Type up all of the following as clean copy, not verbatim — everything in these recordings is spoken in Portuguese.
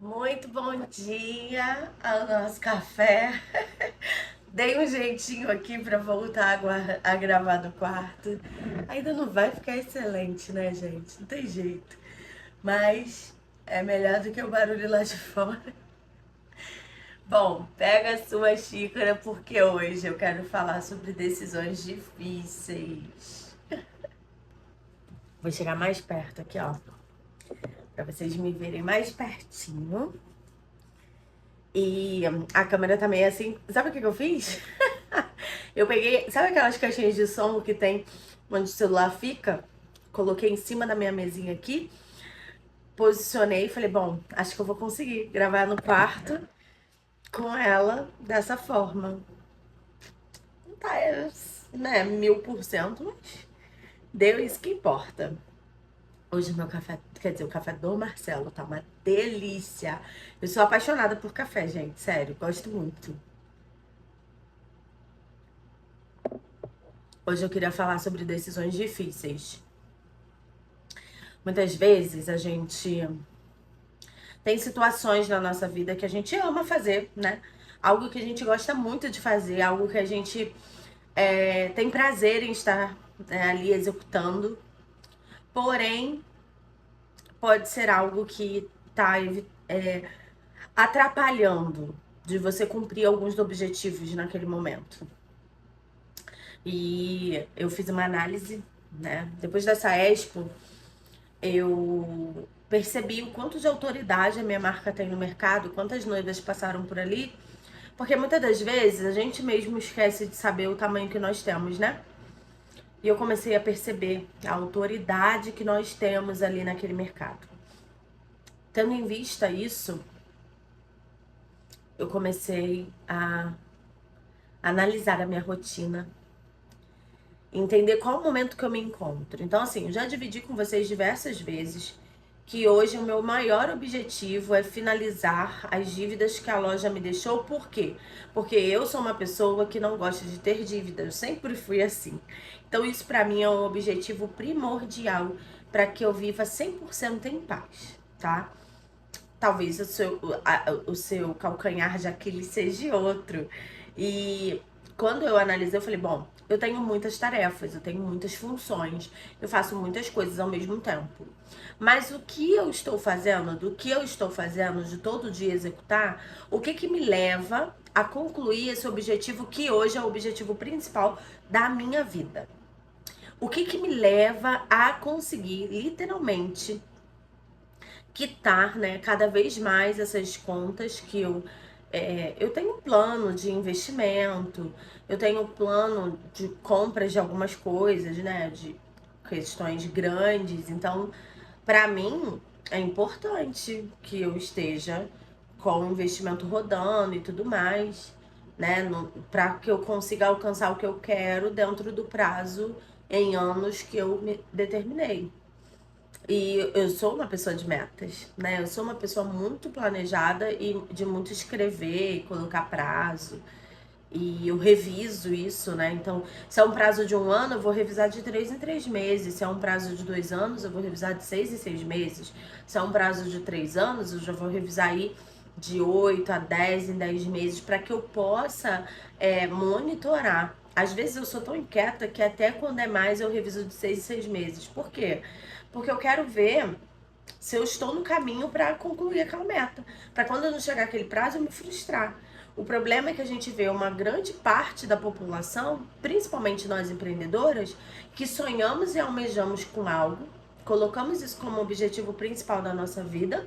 Muito bom dia ao nosso café. Dei um jeitinho aqui para voltar a gravar no quarto. Ainda não vai ficar excelente, né, gente? Não tem jeito. Mas é melhor do que o barulho lá de fora. Bom, pega a sua xícara porque hoje eu quero falar sobre decisões difíceis. Vou chegar mais perto aqui, ó, para vocês me verem mais pertinho. E a câmera tá meio assim. Sabe o que eu fiz? Eu peguei, sabe aquelas caixinhas de som que tem onde o celular fica? Coloquei em cima da minha mesinha aqui, posicionei e falei, bom, acho que eu vou conseguir gravar no quarto com ela dessa forma. Não tá, né, 1000%, mas deu isso que importa. Hoje o meu café, quer dizer, o café do Marcelo tá uma delícia. Eu sou apaixonada por café, gente, sério, gosto muito. Hoje eu queria falar sobre decisões difíceis. Muitas vezes a gente tem situações na nossa vida que a gente ama fazer, né? Algo que a gente gosta muito de fazer, algo que a gente tem prazer em estar ali executando. Porém, pode ser algo que tá atrapalhando de você cumprir alguns objetivos naquele momento. E eu fiz uma análise, né? Depois dessa Expo, eu percebi o quanto de autoridade a minha marca tem no mercado, quantas noivas passaram por ali, porque muitas das vezes a gente mesmo esquece de saber o tamanho que nós temos, né? E eu comecei a perceber a autoridade que nós temos ali naquele mercado. Tendo em vista isso, eu comecei a analisar a minha rotina, entender qual o momento que eu me encontro. Então, assim, eu já dividi com vocês diversas vezes que hoje o meu maior objetivo é finalizar as dívidas que a loja me deixou. Por quê? Porque eu sou uma pessoa que não gosta de ter dívidas, eu sempre fui assim. Então, isso pra mim é um objetivo primordial para que eu viva 100% em paz, tá? Talvez o seu calcanhar de Aquiles seja outro. E quando eu analisei, eu falei, bom, eu tenho muitas tarefas, eu tenho muitas funções, eu faço muitas coisas ao mesmo tempo. Mas o que eu estou fazendo, do que eu estou fazendo de todo dia executar, o que que me leva a concluir esse objetivo que hoje é o objetivo principal da minha vida? O que que me leva a conseguir, literalmente, quitar, né, cada vez mais essas contas que eu tenho um plano de investimento, eu tenho um plano de compras de algumas coisas, né, de questões grandes. Então, para mim, é importante que eu esteja com o investimento rodando e tudo mais, né, para que eu consiga alcançar o que eu quero dentro do prazo em anos que eu me determinei. E eu sou uma pessoa de metas, né? Eu sou uma pessoa muito planejada e de muito escrever e colocar prazo. E eu reviso isso, né? Então, se é um prazo de um ano, eu vou revisar de 3 em 3 meses. Se é um prazo de 2 anos, eu vou revisar de 6 em 6 meses. Se é um prazo de 3 anos, eu já vou revisar aí de 8 a 10 em 10 meses, para que eu possa monitorar. Às vezes eu sou tão inquieta que até quando é mais eu reviso de 6 em 6 meses. Por quê? Porque eu quero ver se eu estou no caminho para concluir aquela meta. Para quando eu não chegar aquele prazo, eu me frustrar. O problema é que a gente vê uma grande parte da população, principalmente nós empreendedoras, que sonhamos e almejamos com algo, colocamos isso como objetivo principal da nossa vida,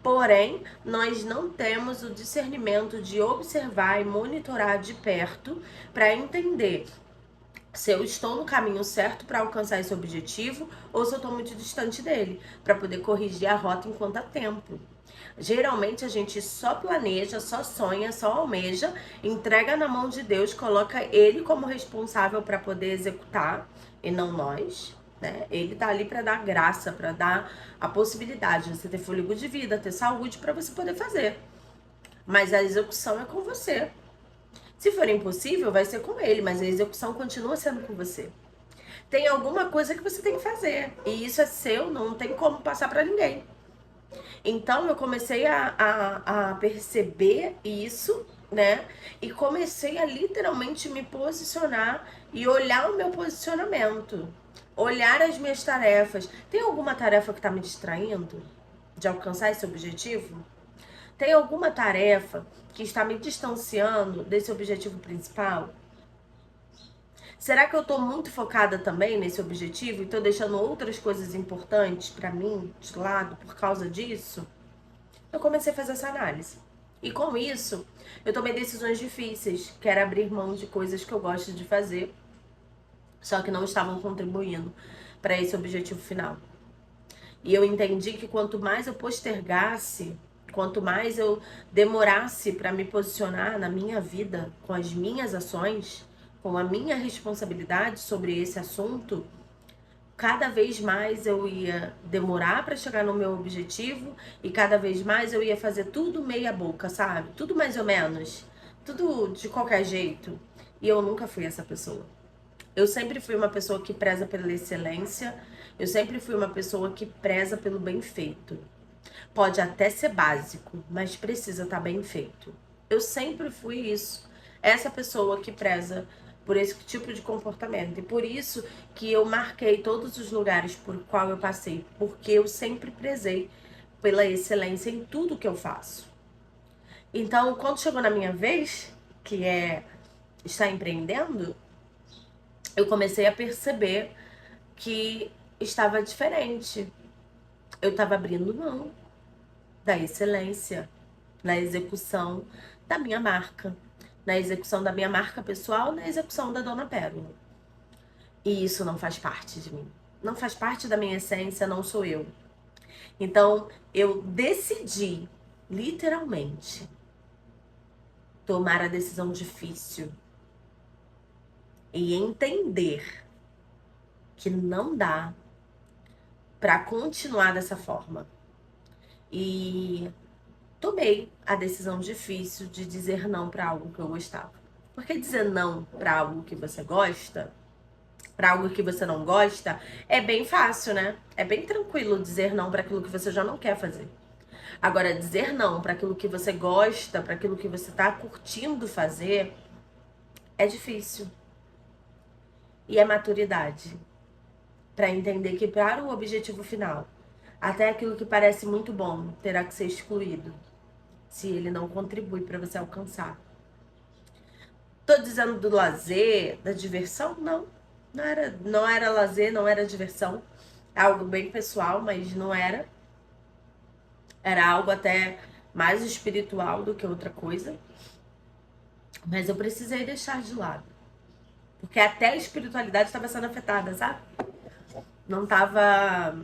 porém, nós não temos o discernimento de observar e monitorar de perto para entender se eu estou no caminho certo para alcançar esse objetivo ou se eu estou muito distante dele, para poder corrigir a rota enquanto há tempo. Geralmente a gente só planeja, só sonha, só almeja, entrega na mão de Deus, coloca ele como responsável para poder executar e não nós, né? Ele tá ali para dar graça, para dar a possibilidade de você ter fôlego de vida, ter saúde para você poder fazer. Mas a execução é com você. Se for impossível, vai ser com ele, mas a execução continua sendo com você. Tem alguma coisa que você tem que fazer, e isso é seu, não tem como passar para ninguém. Então eu comecei a perceber isso, né? E comecei a literalmente me posicionar e olhar o meu posicionamento, olhar as minhas tarefas. Tem alguma tarefa que tá me distraindo de alcançar esse objetivo? Tem alguma tarefa que está me distanciando desse objetivo principal? Será que eu tô muito focada também nesse objetivo e tô deixando outras coisas importantes pra mim de lado por causa disso? Eu comecei a fazer essa análise. E com isso, eu tomei decisões difíceis, que era abrir mão de coisas que eu gosto de fazer, só que não estavam contribuindo para esse objetivo final. E eu entendi que quanto mais eu postergasse, quanto mais eu demorasse para me posicionar na minha vida, com as minhas ações, com a minha responsabilidade sobre esse assunto, cada vez mais eu ia demorar para chegar no meu objetivo e cada vez mais eu ia fazer tudo meia boca, sabe? Tudo mais ou menos, tudo de qualquer jeito. E eu nunca fui essa pessoa. Eu sempre fui uma pessoa que preza pela excelência, eu sempre fui uma pessoa que preza pelo bem feito. Pode até ser básico, mas precisa estar bem feito. Eu sempre fui isso. Essa pessoa que preza por esse tipo de comportamento. E por isso que eu marquei todos os lugares por qual eu passei, porque eu sempre prezei pela excelência em tudo que eu faço. Então, quando chegou na minha vez, que é estar empreendendo, eu comecei a perceber que estava diferente. Eu estava abrindo mão da excelência na execução da minha marca, na execução da minha marca pessoal, na execução da Dona Pérola. E isso não faz parte de mim. Não faz parte da minha essência, não sou eu. Então, eu decidi, literalmente, tomar a decisão difícil e entender que não dá para continuar dessa forma. E tomei a decisão difícil de dizer não para algo que eu gostava. Porque dizer não para algo que você gosta, para algo que você não gosta, é bem fácil, né? É bem tranquilo dizer não para aquilo que você já não quer fazer. Agora, dizer não para aquilo que você gosta, para aquilo que você tá curtindo fazer, é difícil. E é maturidade para entender que para o objetivo final, até aquilo que parece muito bom terá que ser excluído, se ele não contribui para você alcançar. Tô dizendo do lazer, da diversão? Não. Não era lazer, não era diversão. É algo bem pessoal, mas não era. Era algo até mais espiritual do que outra coisa. Mas eu precisei deixar de lado. Porque até a espiritualidade estava sendo afetada, sabe? Não tava.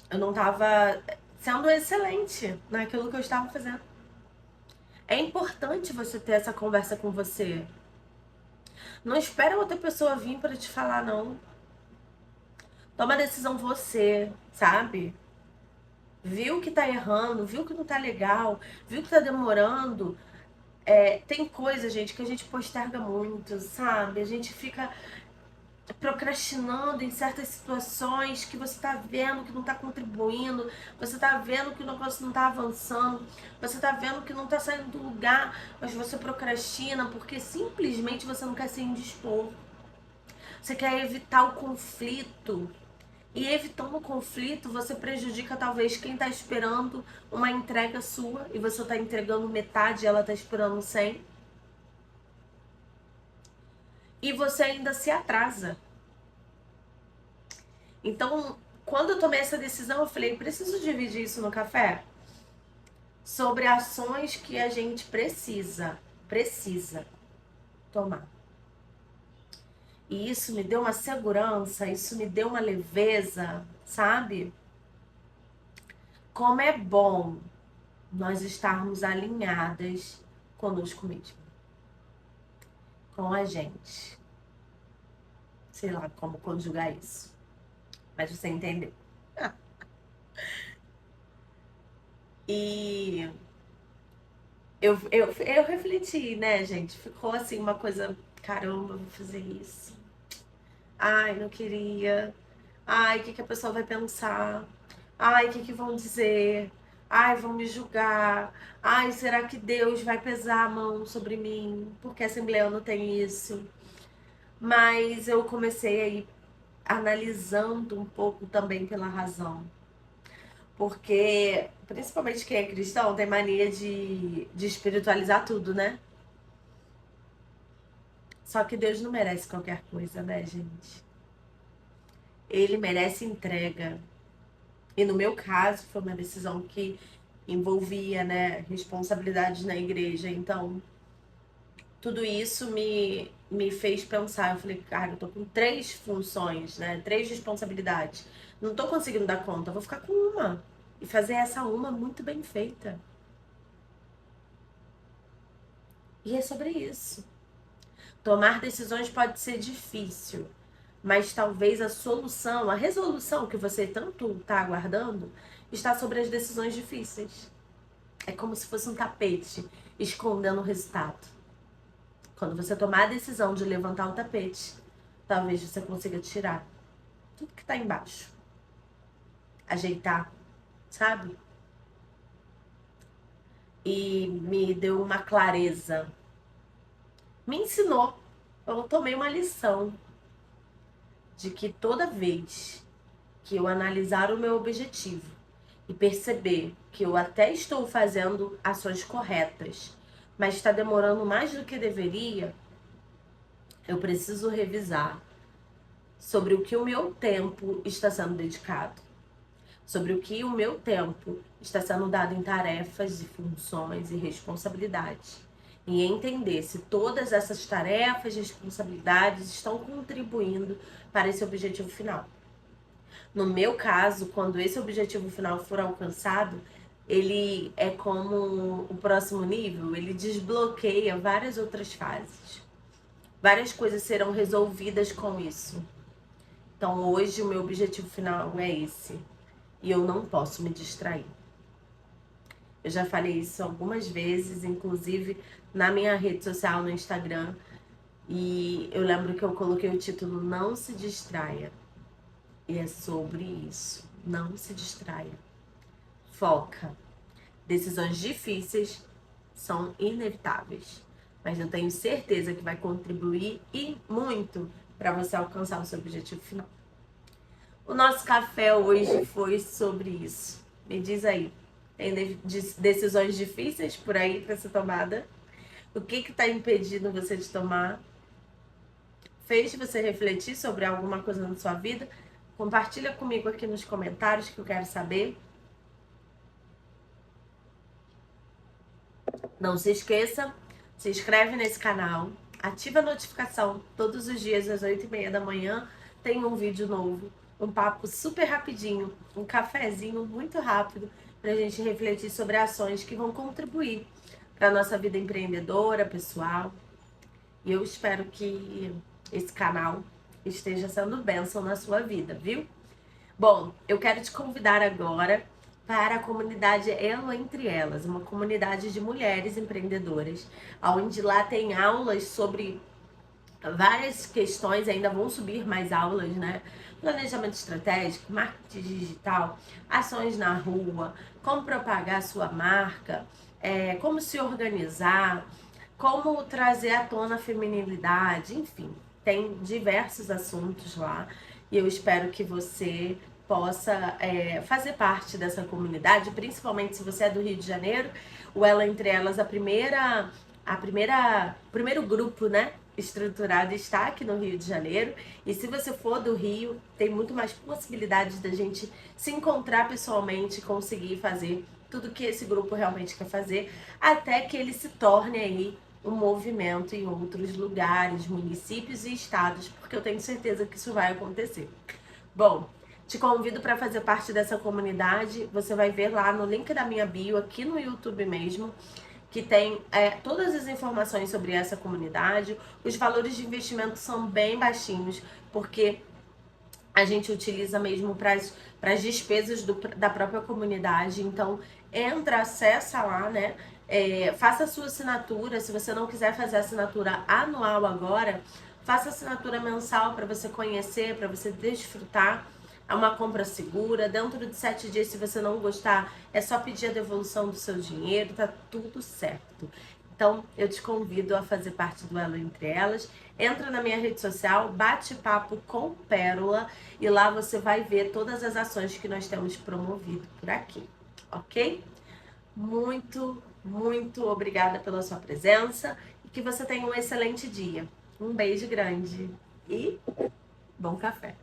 Eu não tava sendo excelente naquilo que eu estava fazendo. É importante você ter essa conversa com você. Não espera outra pessoa vir para te falar, não. Toma a decisão você, sabe? Viu que tá errando, viu que não tá legal, viu que tá demorando. Tem coisa, gente, que a gente posterga muito, sabe? A gente fica procrastinando em certas situações que você tá vendo que não tá contribuindo, você tá vendo que o negócio não tá avançando, você tá vendo que não tá saindo do lugar, mas você procrastina porque simplesmente você não quer se indispor. Você quer evitar o conflito. E evitando o conflito, você prejudica talvez quem tá esperando uma entrega sua e você tá entregando metade e ela tá esperando 100. E você ainda se atrasa. Então, quando eu tomei essa decisão, eu falei, preciso dividir isso no café? Sobre ações que a gente precisa tomar. E isso me deu uma segurança, isso me deu uma leveza, sabe? Como é bom nós estarmos alinhadas conosco mesmo, com a gente. Sei lá como conjugar isso, mas você entendeu. E eu refleti, né, gente? Ficou assim uma coisa, caramba, vou fazer isso. Ai, não queria. Ai, o que a pessoa vai pensar? Ai, o que vão dizer? Ai, vão me julgar. Ai, será que Deus vai pesar a mão sobre mim? Porque a Assembleia não tem isso. Mas eu comecei a ir analisando um pouco também pela razão. Porque, principalmente quem é cristão, tem mania de espiritualizar tudo, né? Só que Deus não merece qualquer coisa, né, gente? Ele merece entrega. E no meu caso, foi uma decisão que envolvia, né, responsabilidades na igreja. Então, tudo isso me fez pensar. Eu falei, cara, eu tô com 3 funções, né? 3 responsabilidades. Não tô conseguindo dar conta, eu vou ficar com uma. E fazer essa uma muito bem feita. E é sobre isso. Tomar decisões pode ser difícil, mas talvez a solução, a resolução que você tanto está aguardando, está sobre as decisões difíceis. É como se fosse um tapete escondendo o resultado. Quando você tomar a decisão de levantar o tapete, talvez você consiga tirar tudo que está embaixo. Ajeitar, sabe? E me deu uma clareza. Me ensinou. Eu tomei uma lição de que toda vez que eu analisar o meu objetivo e perceber que eu até estou fazendo ações corretas, mas está demorando mais do que deveria, eu preciso revisar sobre o que o meu tempo está sendo dedicado, sobre o que o meu tempo está sendo dado em tarefas e funções e responsabilidades. E entender se todas essas tarefas e responsabilidades estão contribuindo para esse objetivo final. No meu caso, quando esse objetivo final for alcançado, ele é como o próximo nível, ele desbloqueia várias outras fases. Várias coisas serão resolvidas com isso. Então, hoje, o meu objetivo final é esse. E eu não posso me distrair. Eu já falei isso algumas vezes, inclusive na minha rede social, no Instagram. E eu lembro que eu coloquei o título Não se distraia. E é sobre isso. Não se distraia. Foca. Decisões difíceis são inevitáveis, mas eu tenho certeza que vai contribuir e muito para você alcançar o seu objetivo final. O nosso café hoje foi sobre isso. Me diz aí, tem decisões difíceis por aí para ser tomada? O que está impedindo você de tomar? Fez você refletir sobre alguma coisa na sua vida? Compartilha comigo aqui nos comentários que eu quero saber. Não se esqueça, se inscreve nesse canal, ativa a notificação. Todos os dias às 8h30 da manhã tem um vídeo novo, um papo super rapidinho, um cafezinho muito rápido para a gente refletir sobre ações que vão contribuir para a nossa vida empreendedora, pessoal. E eu espero que esse canal esteja sendo bênção na sua vida, viu? Bom, eu quero te convidar agora para a comunidade Elo Entre Elas, uma comunidade de mulheres empreendedoras, onde lá tem aulas sobre várias questões, ainda vão subir mais aulas, né? Planejamento estratégico, marketing digital, ações na rua, como propagar a sua marca, como se organizar, como trazer à tona a feminilidade, enfim, tem diversos assuntos lá e eu espero que você possa fazer parte dessa comunidade, principalmente se você é do Rio de Janeiro. O Ela Entre Elas, o primeiro grupo, né, estruturado está aqui no Rio de Janeiro. E se você for do Rio, tem muito mais possibilidades da gente se encontrar pessoalmente e conseguir fazer tudo que esse grupo realmente quer fazer, até que ele se torne aí um movimento em outros lugares, municípios e estados, porque eu tenho certeza que isso vai acontecer. Bom, te convido para fazer parte dessa comunidade. Você vai ver lá no link da minha bio, aqui no YouTube mesmo, que tem todas as informações sobre essa comunidade. Os valores de investimento são bem baixinhos, porque a gente utiliza mesmo para as despesas da própria comunidade. Então, entra, acessa lá, né? Faça a sua assinatura. Se você não quiser fazer a assinatura anual agora, faça a assinatura mensal para você conhecer, para você desfrutar É uma compra segura. Dentro de 7 dias, se você não gostar, é só pedir a devolução do seu dinheiro, tá tudo certo. Então, eu te convido a fazer parte do Elo Entre Elas. Entra na minha rede social, Bate-Papo com Pérola, e lá você vai ver todas as ações que nós temos promovido por aqui, ok? Muito, muito obrigada pela sua presença e que você tenha um excelente dia. Um beijo grande e bom café.